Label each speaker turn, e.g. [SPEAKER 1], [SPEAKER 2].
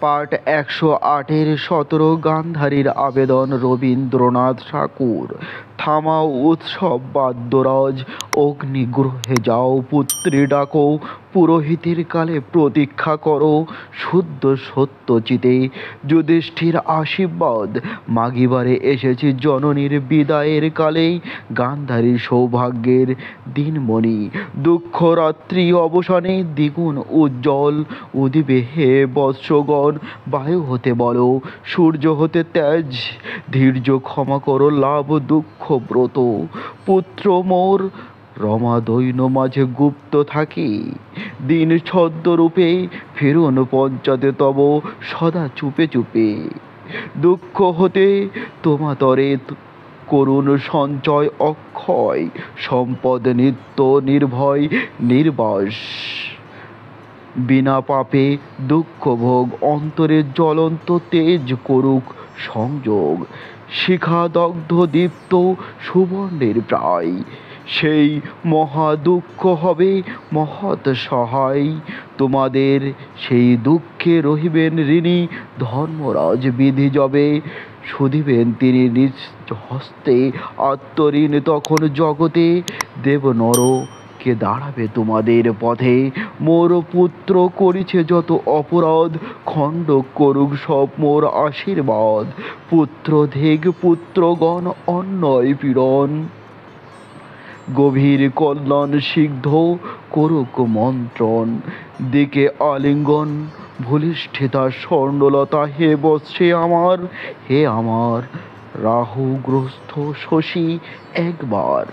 [SPEAKER 1] পাঠ ১০৮-এর ১৭ গান্ধারীর আবেদন রবীন্দ্রনাথ ঠাকুর। থামাও উৎসব বাদ্যরাজ, অগ্নিগ্রহে যাও পুত্রী ডাকো, পুরোহিতের কালে প্রতীক্ষা করো, শুদ্ধ সত্য চিতে যুধিষ্ঠির আশীর্বাদ মাগিবারে এসেছি জননীর বিদায়ের কালে। গান্ধারীর সৌভাগ্যের দিনমণি, দুঃখ রাত্রি অবসানে দ্বিগুণ উজ্জ্বল উদিবে হে বৎসগণ। বায়ু হতে বলো, সূর্য হতে তেজ, ধৈর্য ক্ষমা করো লাভ দুঃখ ব্রত। পুত্র মোর রমা দৈন মাঝে গুপ্ত থাকি, দিন ছদ্মরূপে ফিরুন পঞ্চাতে তব সদা চুপে চুপে। দুঃখ হতে তোমাতরে করুণ সঞ্চয় অক্ষয়, সম্পদ নিত্য নির্ভয় নির্বাস। বিনা পাপে দুঃখ ভোগ অন্তরে জ্বলন্ত তেজ করুক সংযোগ, শিখাদগ্ধ দীপ্ত সুবর্ণের প্রায়। সেই মহা দুঃখ হবে মহৎ সহায়, তোমাদের সেই দুঃখে রহিবেন ঋণী ধর্মরাজ বিধি যবে শুধিবেন তিনি নিজ হস্তে আত্মঋণ। তখন জগতে দেব নর কে দাঁড়াবে তোমাদের পথে। মোর পুত্র করিছে যত অপরাধ, খণ্ড করুক সব মোর আশীর্বাদ। পুত্র ধিক পুত্রগণ অন্যায় পীড়ন, গভীর কল্যাণ সিদ্ধ করুক মন্ত্রণ। দিকে আলিঙ্গন ভূলিষ্ঠিতা স্বর্ণলতা, হে বৎসে আমার, হে আমার রাহুগ্রস্ত শশী একবার।